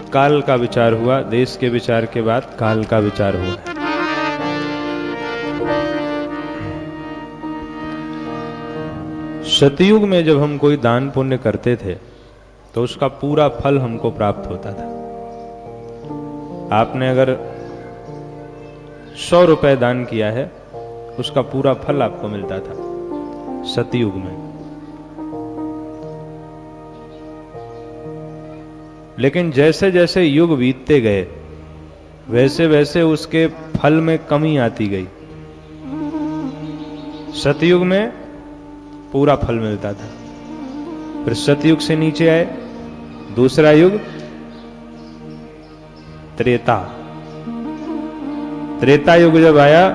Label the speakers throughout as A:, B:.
A: भूतकाल का विचार हुआ, देश के विचार के बाद काल का विचार हुआ। सतयुग में जब हम कोई दान पुण्य करते थे तो उसका पूरा फल हमको प्राप्त होता था। आपने अगर 100 रुपए दान किया है, उसका पूरा फल आपको मिलता था सतयुग में। लेकिन जैसे जैसे युग बीतते गए वैसे वैसे उसके फल में कमी आती गई। सतयुग में पूरा फल मिलता था, फिर सतयुग से नीचे आए दूसरा युग त्रेता। त्रेता युग जब आया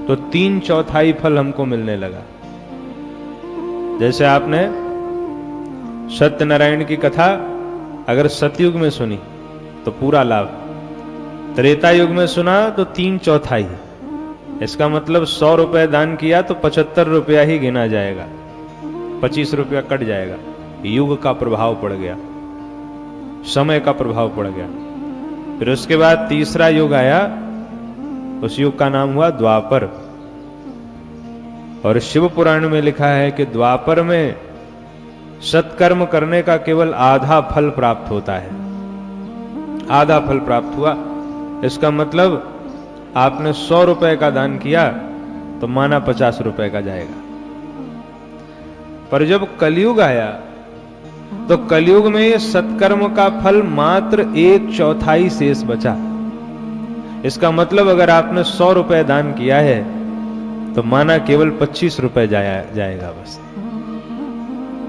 A: तो 3/4 फल हमको मिलने लगा। जैसे आपने सत्यनारायण की कथा अगर सतयुग में सुनी तो पूरा लाभ, त्रेता युग में सुना तो 3/4। इसका मतलब 100 रुपए दान किया तो 75 रुपया ही गिना जाएगा, 25 रुपया कट जाएगा। युग का प्रभाव पड़ गया, समय का प्रभाव पड़ गया। फिर उसके बाद तीसरा युग आया, उस युग का नाम हुआ द्वापर। और शिव पुराण में लिखा है कि द्वापर में सत्कर्म करने का केवल आधा फल प्राप्त होता है। आधा फल प्राप्त हुआ, इसका मतलब आपने 100 रुपए का दान किया तो माना 50 रुपए का जाएगा। पर जब कलयुग आया तो कलयुग में ये सत्कर्म का फल मात्र 1/4 शेष बचा। इसका मतलब अगर आपने 100 रुपए दान किया है तो माना केवल 25 रुपए जाएगा बस।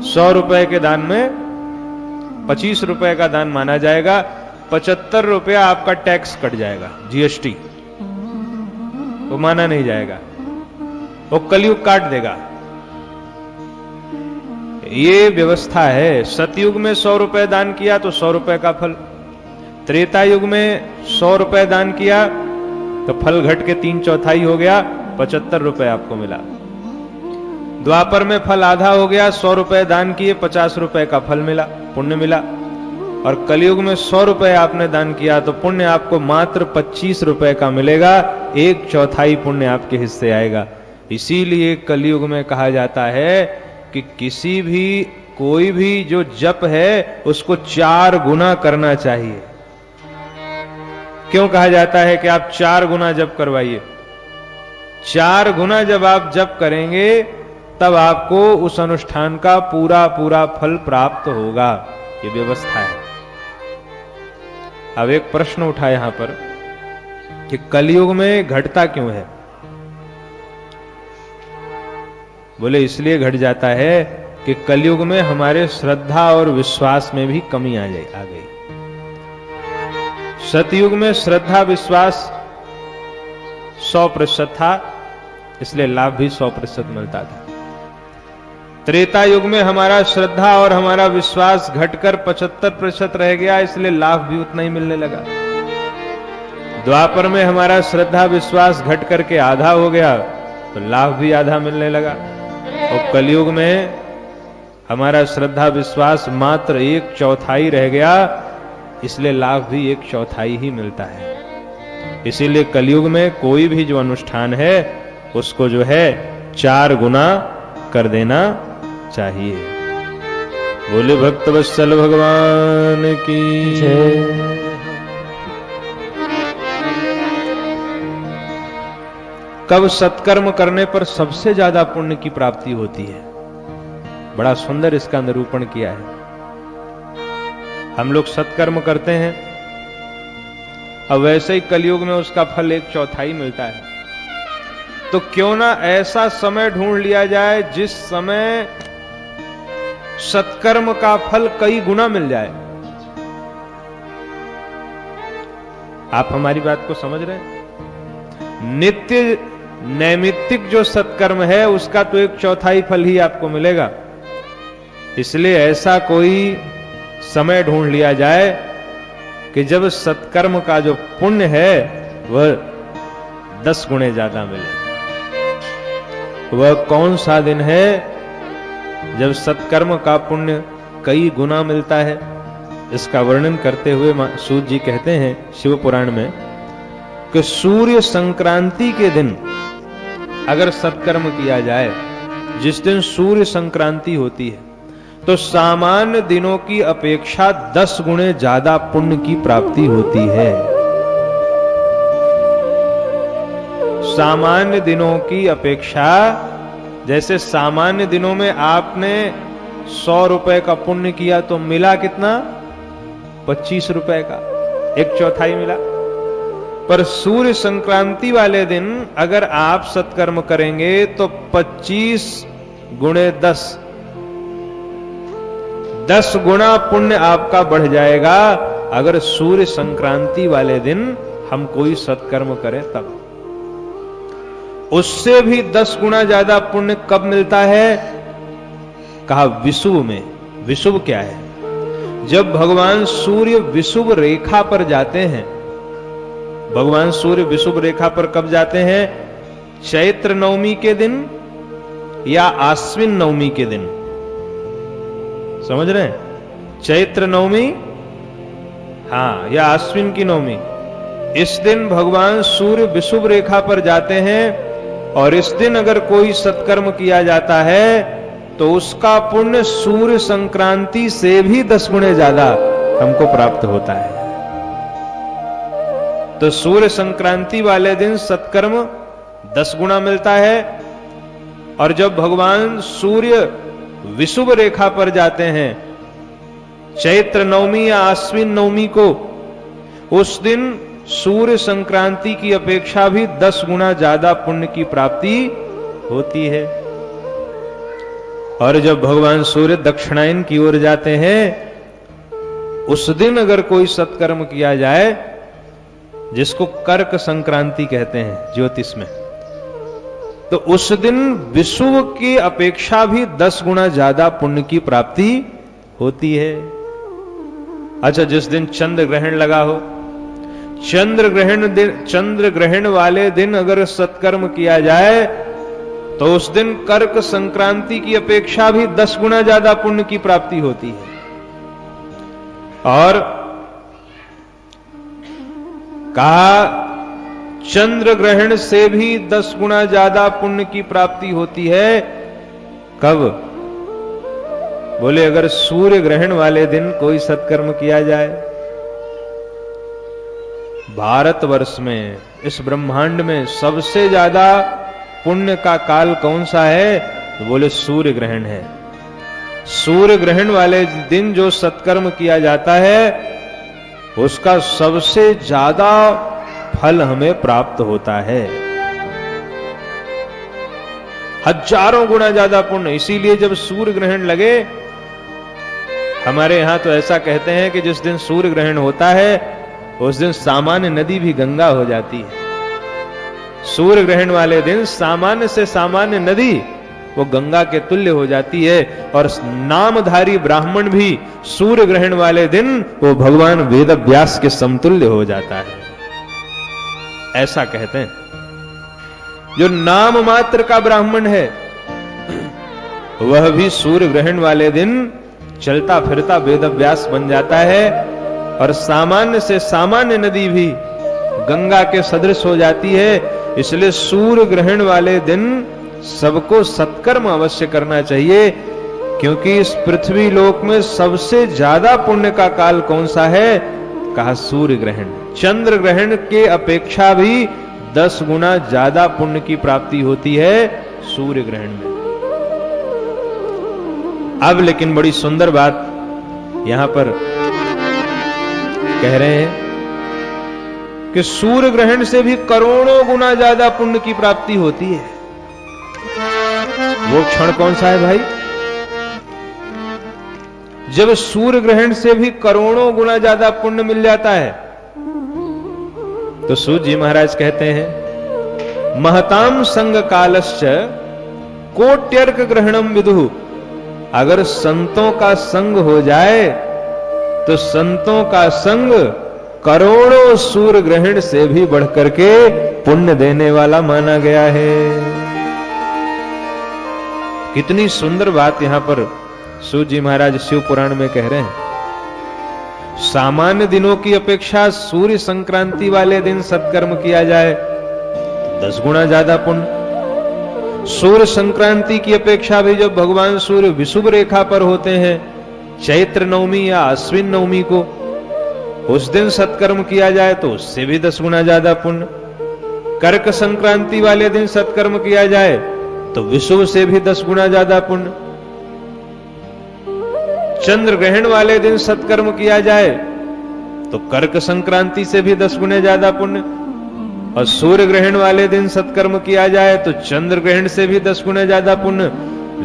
A: 100 रुपए के दान में 25 रुपए का दान माना जाएगा, 75 रुपया आपका टैक्स कट जाएगा, जीएसटी, वो माना नहीं जाएगा, वो कलयुग काट देगा। ये व्यवस्था है। सतयुग में 100 रुपए दान किया तो 100 रुपए का फल, त्रेता युग में 100 रुपए दान किया तो फल घट के 3/4 हो गया, 75 रुपए आपको मिला। द्वापर में फल आधा हो गया, 100 रुपए दान किए 50 रुपए का फल मिला, पुण्य मिला। और कलयुग में 100 रुपए आपने दान किया तो पुण्य आपको मात्र 25 रुपए का मिलेगा, 1/4 पुण्य आपके हिस्से आएगा। इसीलिए कलयुग में कहा जाता है कि किसी भी कोई भी जो जप है उसको 4 गुना करना चाहिए। क्यों कहा जाता है कि आप 4 गुना जप करवाइए? 4 गुना जब आप जप करेंगे तब आपको उस अनुष्ठान का पूरा पूरा फल प्राप्त होगा। ये व्यवस्था है। अब एक प्रश्न उठा यहां पर कि कलयुग में घटता क्यों है? बोले इसलिए घट जाता है कि कलयुग में हमारे श्रद्धा और विश्वास में भी कमी आ गई। सतयुग में श्रद्धा विश्वास 100% था, इसलिए लाभ भी 100% मिलता था। त्रेता युग में हमारा श्रद्धा और हमारा विश्वास घटकर 75% रह गया, इसलिए लाभ भी उतना ही मिलने लगा। द्वापर में हमारा श्रद्धा विश्वास घट करके आधा हो गया तो लाभ भी आधा मिलने लगा। और कलयुग में हमारा श्रद्धा विश्वास मात्र 1/4 रह गया, इसलिए लाभ भी 1/4 ही मिलता है। इसीलिए कलयुग में कोई भी जो अनुष्ठान है उसको जो है 4 गुना कर देना चाहिए। बोले भक्त वत्सल भगवान की जय। कब सत्कर्म करने पर सबसे ज्यादा पुण्य की प्राप्ति होती है? बड़ा सुंदर इसका निरूपण किया है। हम लोग सत्कर्म करते हैं, अब वैसे ही कलयुग में उसका फल 1/4 मिलता है। तो क्यों ना ऐसा समय ढूंढ लिया जाए जिस समय सत्कर्म का फल कई गुना मिल जाए। आप हमारी बात को समझ रहे हैं? नित्य नैमित्तिक जो सत्कर्म है उसका तो 1/4 फल ही आपको मिलेगा। इसलिए ऐसा कोई समय ढूंढ लिया जाए कि जब सत्कर्म का जो पुण्य है वह 10 गुणे ज्यादा मिले। वह कौन सा दिन है जब सत्कर्म का पुण्य कई गुना मिलता है? इसका वर्णन करते हुए सूत जी कहते हैं शिव पुराण में कि सूर्य संक्रांति के दिन अगर सत्कर्म किया जाए, जिस दिन सूर्य संक्रांति होती है, तो सामान्य दिनों की अपेक्षा 10 गुणे ज्यादा पुण्य की प्राप्ति होती है। सामान्य दिनों की अपेक्षा, जैसे सामान्य दिनों में आपने 100 रुपए का पुण्य किया तो मिला कितना? 25 रुपए का, 1/4 मिला। पर सूर्य संक्रांति वाले दिन अगर आप सत्कर्म करेंगे तो 25 गुणे 10 गुना पुण्य आपका बढ़ जाएगा। अगर सूर्य संक्रांति वाले दिन हम कोई सत्कर्म करें तब। उससे भी 10 गुना ज्यादा पुण्य कब मिलता है? कहा विषुव में। विषुव क्या है? जब भगवान सूर्य विषुव रेखा पर जाते हैं। भगवान सूर्य विषुव रेखा पर कब जाते हैं? चैत्र नवमी के दिन या आश्विन नवमी के दिन। समझ रहे हैं? चैत्र नवमी, हाँ, या आश्विन की नवमी। इस दिन भगवान सूर्य विषुव रेखा पर जाते हैं और इस दिन अगर कोई सत्कर्म किया जाता है तो उसका पुण्य सूर्य संक्रांति से भी 10 गुणे ज्यादा हमको प्राप्त होता है। तो सूर्य संक्रांति वाले दिन सत्कर्म 10 गुना मिलता है, और जब भगवान सूर्य विषुव रेखा पर जाते हैं चैत्र नवमी या आश्विन नवमी को, उस दिन सूर्य संक्रांति की अपेक्षा भी 10 गुना ज्यादा पुण्य की प्राप्ति होती है। और जब भगवान सूर्य दक्षिणायन की ओर जाते हैं, उस दिन अगर कोई सत्कर्म किया जाए, जिसको कर्क संक्रांति कहते हैं ज्योतिष में, तो उस दिन विषुव की अपेक्षा भी 10 गुना ज्यादा पुण्य की प्राप्ति होती है। अच्छा, जिस दिन चंद्र ग्रहण लगा हो, चंद्र ग्रहण वाले दिन अगर सत्कर्म किया जाए तो उस दिन कर्क संक्रांति की अपेक्षा भी 10 गुना ज्यादा पुण्य की प्राप्ति होती है। और कहा चंद्र ग्रहण से भी 10 गुना ज्यादा पुण्य की प्राप्ति होती है। कब? बोले अगर सूर्य ग्रहण वाले दिन कोई सत्कर्म किया जाए। भारतवर्ष में, इस ब्रह्मांड में सबसे ज्यादा पुण्य का काल कौन सा है? तो बोले सूर्य ग्रहण है। सूर्य ग्रहण वाले दिन जो सत्कर्म किया जाता है उसका सबसे ज्यादा फल हमें प्राप्त होता है, हजारों गुना ज्यादा पुण्य। इसीलिए जब सूर्य ग्रहण लगे, हमारे यहां तो ऐसा कहते हैं कि जिस दिन सूर्य ग्रहण होता है उस दिन सामान्य नदी भी गंगा हो जाती है। सूर्य ग्रहण वाले दिन सामान्य से सामान्य नदी वो गंगा के तुल्य हो जाती है, और नामधारी ब्राह्मण भी सूर्य ग्रहण वाले दिन वो भगवान वेद व्यास के समतुल्य हो जाता है, ऐसा कहते हैं। जो नाम मात्र का ब्राह्मण है वह भी सूर्य ग्रहण वाले दिन चलता फिरता वेद व्यास बन जाता है, और सामान्य से सामान्य नदी भी गंगा के सदृश हो जाती है। इसलिए सूर्य ग्रहण वाले दिन सबको सत्कर्म अवश्य करना चाहिए, क्योंकि इस पृथ्वी लोक में सबसे ज्यादा पुण्य का काल कौन सा है? कहा सूर्य ग्रहण। चंद्र ग्रहण के अपेक्षा भी 10 गुना ज्यादा पुण्य की प्राप्ति होती है सूर्य ग्रहण में। अब लेकिन बड़ी सुंदर बात यहां पर कह रहे हैं कि सूर्य ग्रहण से भी करोड़ों गुना ज्यादा पुण्य की प्राप्ति होती है। वो क्षण कौन सा है भाई? जब सूर्य ग्रहण से भी करोड़ों गुना ज्यादा पुण्य मिल जाता है। तो सूत जी महाराज कहते हैं, महताम संग कालश्च कोट्यर्क ग्रहणम विदुः। अगर संतों का संग हो जाए तो संतों का संग करोड़ों सूर्य ग्रहण से भी बढ़कर के पुण्य देने वाला माना गया है। कितनी सुंदर बात यहां पर सूत जी महाराज शिव पुराण में कह रहे हैं। सामान्य दिनों की अपेक्षा सूर्य संक्रांति वाले दिन सत्कर्म किया जाए 10 गुना ज्यादा पुण्य। सूर्य संक्रांति की अपेक्षा भी जब भगवान सूर्य विषुव रेखा पर होते हैं, चैत्र नवमी या अश्विन नवमी को, उस दिन सत्कर्म किया जाए तो उससे भी 10 गुना ज्यादा पुण्य। कर्क संक्रांति वाले दिन सत्कर्म किया जाए तो विषुव से भी 10 गुना ज्यादा पुण्य। चंद्र ग्रहण वाले दिन सत्कर्म किया जाए तो कर्क संक्रांति से भी 10 गुने ज्यादा पुण्य, और सूर्य ग्रहण वाले दिन सत्कर्म किया जाए तो चंद्र ग्रहण से भी 10 गुने ज्यादा पुण्य।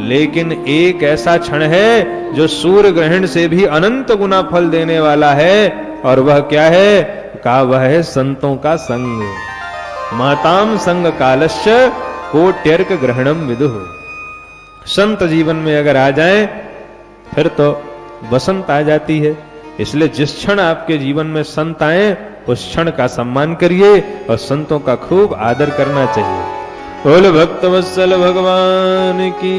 A: लेकिन एक ऐसा क्षण है जो सूर्य ग्रहण से भी अनंत गुना फल देने वाला है, और वह क्या है? का वह है संतों का संग। माताम संग कालश्च कोट्यर्क ग्रहणम विदुः। संत जीवन में अगर आ जाए फिर तो बसंत आ जाती है। इसलिए जिस क्षण आपके जीवन में संत आए उस क्षण का सम्मान करिए और संतों का खूब आदर करना चाहिए। बोल भक्तवत्सल भगवान की।